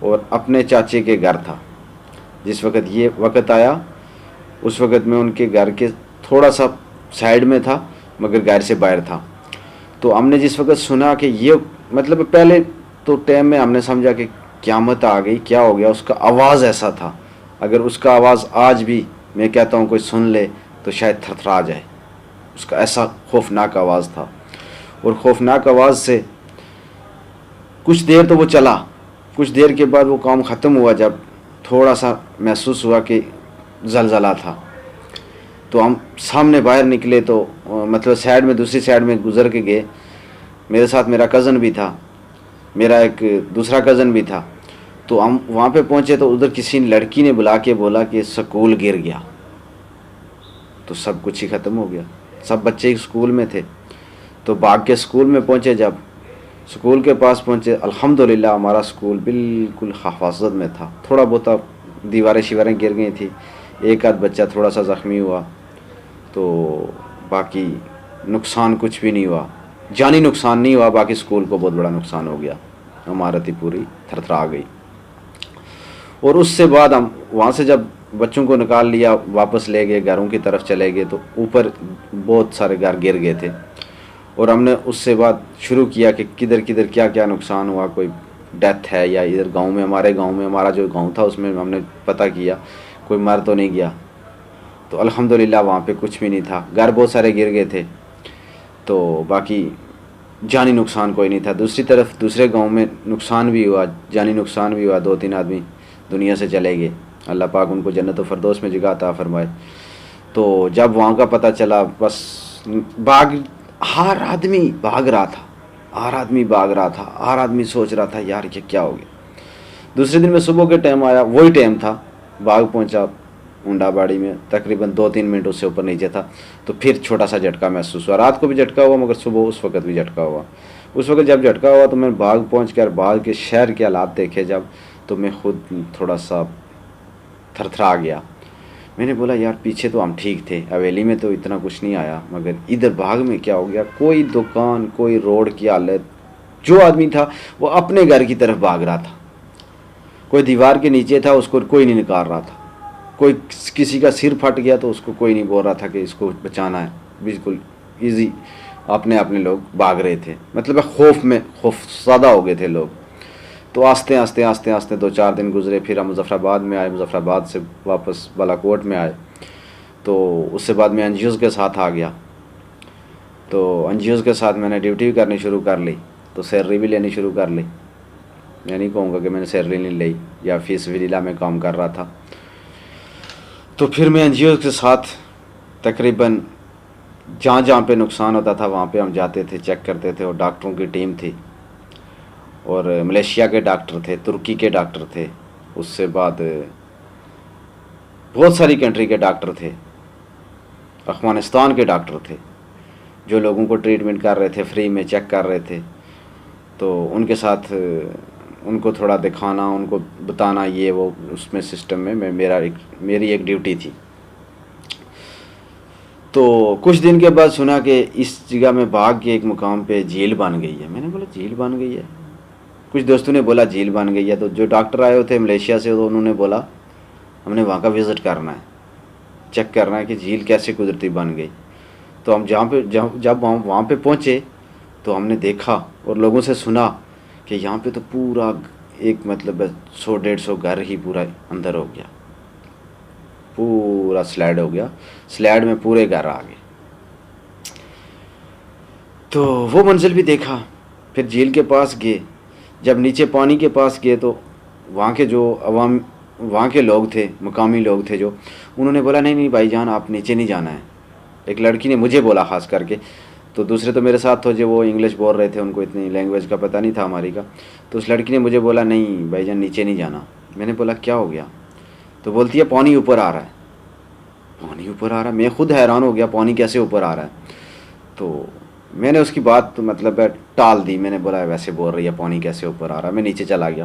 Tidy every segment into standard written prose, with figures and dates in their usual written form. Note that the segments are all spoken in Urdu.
اور اپنے چاچے کے گھر تھا. جس وقت یہ وقت آیا اس وقت میں ان کے گھر کے تھوڑا سا سائڈ میں تھا مگر گھر سے باہر تھا. تو ہم نے جس وقت سنا کہ یہ مطلب پہلے تو ٹائم میں ہم نے سمجھا کہ قیامت آ گئی, کیا ہو گیا. اس کا آواز ایسا تھا, اگر اس کا آواز آج بھی میں کہتا ہوں کوئی سن لے تو شاید تھرتھرا جائے. اس کا ایسا خوفناک آواز تھا. اور خوفناک آواز سے کچھ دیر تو وہ چلا, کچھ دیر کے بعد وہ کام ختم ہوا. جب تھوڑا سا محسوس ہوا کہ زلزلہ تھا تو ہم سامنے باہر نکلے تو مطلب سائڈ میں دوسری سائڈ میں گزر کے گئے. میرے ساتھ میرا کزن بھی تھا, میرا ایک دوسرا کزن بھی تھا. تو ہم وہاں پہ پہنچے تو ادھر کسی لڑکی نے بلا کے بولا کہ سکول گر گیا. تو سب کچھ ہی ختم ہو گیا, سب بچے اسکول میں تھے. تو بھاگ کے اسکول میں پہنچے. جب اسکول کے پاس پہنچے الحمدللہ ہمارا اسکول بالکل حفاظت میں تھا. تھوڑا بہت دیواریں شیواریں گر گئی تھی, ایک آدھ بچہ تھوڑا سا زخمی ہوا, تو باقی نقصان کچھ بھی نہیں ہوا, جانی نقصان نہیں ہوا. باقی اسکول کو بہت بڑا نقصان ہو گیا, عمارت ہی پوری تھرتھرا گئی. اور اس سے بعد ہم وہاں سے جب بچوں کو نکال لیا واپس لے گئے, گھروں کی طرف چلے گئے, تو اوپر بہت سارے گھر گر گئے تھے. اور ہم نے اس سے بعد شروع کیا کہ کدھر کدھر کیا کیا نقصان ہوا, کوئی ڈیتھ ہے یا ادھر گاؤں میں, ہمارے گاؤں میں, ہمارا جو گاؤں تھا اس میں ہم نے پتہ کیا کوئی مر تو نہیں گیا. تو الحمدللہ وہاں پہ کچھ بھی نہیں تھا. گھر بہت سارے گر گئے تھے تو باقی جانی نقصان کوئی نہیں تھا. دوسری طرف دوسرے گاؤں میں نقصان بھی ہوا, جانی نقصان بھی ہوا. 2-3 آدمی دنیا سے چلے گئے, اللہ پاک ان کو جنت و فردوس میں جگہ عطا فرمائے. تو جب وہاں کا پتہ چلا بس ہر آدمی بھاگ رہا تھا, ہر آدمی بھاگ رہا تھا, ہر آدمی سوچ رہا تھا یار یہ کیا ہو گیا. دوسرے دن میں صبح کے ٹائم آیا, وہی ٹائم تھا, باغ پہنچا ہنڈا باڑی میں, تقریباً 2-3 منٹ اس سے اوپر نیچے تھا. تو پھر چھوٹا سا جھٹکا محسوس ہوا. رات کو بھی جھٹکا ہوا مگر صبح اس وقت بھی جھٹکا ہوا. اس وقت جب جھٹکا ہوا تو میں باغ پہنچ کر باغ کے شہر کے حالات دیکھے جب, تو میں خود تھوڑا سا تھرتھرا گیا. میں نے بولا یار پیچھے تو ہم ٹھیک تھے, حویلی میں تو اتنا کچھ نہیں آیا, مگر ادھر باغ میں کیا ہو گیا. کوئی دکان, کوئی روڈ کی حالت, جو آدمی تھا وہ اپنے گھر کی طرف بھاگ رہا تھا. کوئی دیوار کے نیچے تھا, اس کو کوئی نہیں نکال رہا تھا. کوئی کسی کا سر پھٹ گیا تو اس کو کوئی نہیں بول رہا تھا کہ اس کو بچانا ہے. بالکل ایزی اپنے لوگ بھاگ رہے تھے, مطلب خوف زیادہ ہو گئے تھے لوگ. تو آستے آستے 2-4 دن گزرے. پھر ہم مظفر آباد میں آئے, مظفر آباد سے واپس بالاکوٹ میں آئے. تو اس سے بعد میں این جی اوز کے ساتھ آ گیا. تو این جی اوز کے ساتھ میں نے ڈیوٹی بھی کرنی شروع کر لی, تو سیلری بھی لینی شروع کر لی. میں نہیں کہوں گا کہ میں نے سیلری نہیں لی یا فی سبیل اللہ میں کام کر رہا تھا. تو پھر میں این جی اوز کے ساتھ تقریباً جہاں پہ نقصان ہوتا تھا وہاں پہ ہم جاتے تھے, چیک کرتے تھے. اور ڈاکٹروں کی ٹیم تھی, اور ملیشیا کے ڈاکٹر تھے, ترکی کے ڈاکٹر تھے, اس سے بعد بہت ساری کنٹری کے ڈاکٹر تھے, افغانستان کے ڈاکٹر تھے, جو لوگوں کو ٹریٹمنٹ کر رہے تھے, فری میں چیک کر رہے تھے. تو ان کے ساتھ ان کو تھوڑا دکھانا, ان کو بتانا یہ وہ, اس میں سسٹم میں میری ایک ڈیوٹی تھی. تو کچھ دن کے بعد سنا کہ اس جگہ میں باغ کے ایک مقام پہ جھیل بن گئی ہے. میں نے بولا جھیل بن گئی ہے, کچھ دوستوں نے بولا جھیل بن گئی ہے. تو جو ڈاکٹر آئے ہوئے تھے ملیشیا سے, تو انہوں نے بولا ہم نے وہاں کا وزٹ کرنا ہے, چیک کرنا ہے کہ جھیل کیسے قدرتی بن گئی. تو ہم جب ہم وہاں پہ پہنچے تو ہم نے دیکھا اور لوگوں سے سنا کہ یہاں پہ تو پورا ایک مطلب 100-150 گھر ہی پورا اندر ہو گیا, پورا سلائڈ ہو گیا, سلائڈ میں پورے گھر آ گئے. تو وہ منزل بھی دیکھا. پھر جھیل کے پاس گئے, جب نیچے پانی کے پاس گئے تو وہاں کے جو عوام, وہاں کے لوگ تھے, مقامی لوگ تھے, جو انہوں نے بولا نہیں بھائی جان آپ نیچے نہیں جانا ہے. ایک لڑکی نے مجھے بولا خاص کر کے, تو دوسرے تو میرے ساتھ تھے جو وہ انگلش بول رہے تھے, ان کو اتنی لینگویج کا پتہ نہیں تھا ہماری کا. تو اس لڑکی نے مجھے بولا نہیں بھائی جان نیچے نہیں جانا. میں نے بولا کیا ہو گیا؟ تو بولتی ہے پانی اوپر آ رہا ہے. پانی اوپر آ رہا ہے, میں خود حیران ہو گیا پانی کیسے اوپر آ رہا ہے. تو میں نے اس کی بات مطلب ٹال دی. میں نے بولا ویسے بول رہی ہے پانی کیسے اوپر آ رہا ہے. میں نیچے چلا گیا.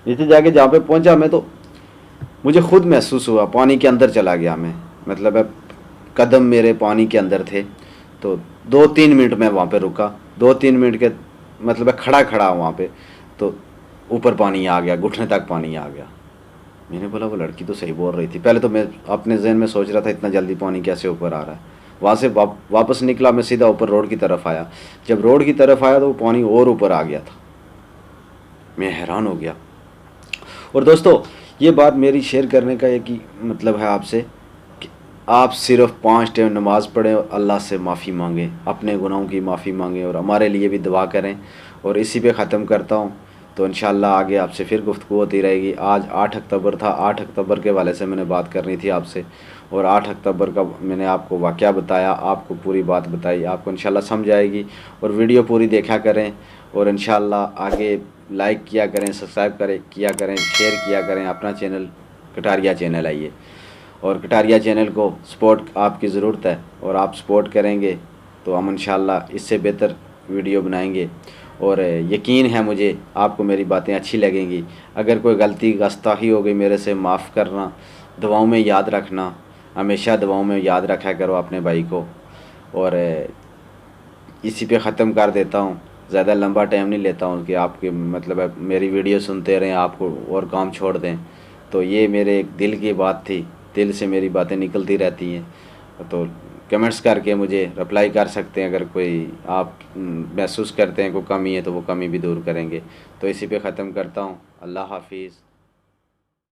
نیچے جا کے جہاں پہ پہنچا میں, تو مجھے خود محسوس ہوا پانی کے اندر چلا گیا میں, مطلب قدم میرے پانی کے اندر تھے. تو 2-3 منٹ میں وہاں پہ رکا, 2-3 منٹ کے مطلب کھڑا وہاں پہ. تو اوپر پانی آ گیا، گھٹنے تک پانی آ گیا۔ میں نے بولا وہ لڑکی تو صحیح بول رہی تھی، پہلے تو میں اپنے ذہن میں سوچ رہا تھا اتنا جلدی پانی کیسے اوپر آ رہا ہے۔ وہاں سے واپس نکلا، میں سیدھا اوپر روڈ کی طرف آیا، جب روڈ کی طرف آیا تو وہ پانی اور اوپر آ گیا تھا، میں حیران ہو گیا۔ اور دوستو یہ بات میری شیئر کرنے کا ایک ہی مطلب ہے آپ سے کہ آپ صرف 5 ٹائم نماز پڑھیں اور اللہ سے معافی مانگیں، اپنے گناہوں کی معافی مانگیں، اور ہمارے لیے بھی دعا کریں۔ اور اسی پہ ختم کرتا ہوں، تو انشاءاللہ آگے آپ سے پھر گفتگو ہوتی رہے گی۔ آج 8 اکتوبر تھا، 8 اکتوبر کے والے سے میں نے بات کرنی تھی آپ سے، اور 8 اکتوبر کا میں نے آپ کو واقعہ بتایا، آپ کو پوری بات بتائی، آپ کو انشاءاللہ سمجھ آئے گی۔ اور ویڈیو پوری دیکھا کریں، اور انشاءاللہ آگے لائک کیا کریں، سبسکرائب کیا کریں، شیئر کیا کریں اپنا چینل کٹاریا چینل آئیے، اور کٹاریا چینل کو سپورٹ آپ کی ضرورت ہے، اور آپ سپورٹ کریں گے تو ہم انشاءاللہ اس سے بہتر ویڈیو بنائیں گے۔ اور یقین ہے مجھے آپ کو میری باتیں اچھی لگیں گی۔ اگر کوئی غلطی گستاخی ہو گئی میرے سے، معاف کرنا، دعاؤں میں یاد رکھنا، ہمیشہ دعاؤں میں یاد رکھا کرو اپنے بھائی کو۔ اور اسی پہ ختم کر دیتا ہوں، زیادہ لمبا ٹائم نہیں لیتا ہوں کہ آپ کے مطلب ہے میری ویڈیو سنتے رہیں، آپ کو اور کام چھوڑ دیں۔ تو یہ میرے ایک دل کی بات تھی، دل سے میری باتیں نکلتی رہتی ہیں، تو کمنٹس کر کے مجھے رپلائی کر سکتے ہیں۔ اگر کوئی آپ محسوس کرتے ہیں کوئی کمی ہے تو وہ کمی بھی دور کریں گے۔ تو اسی پہ ختم کرتا ہوں، اللہ حافظ۔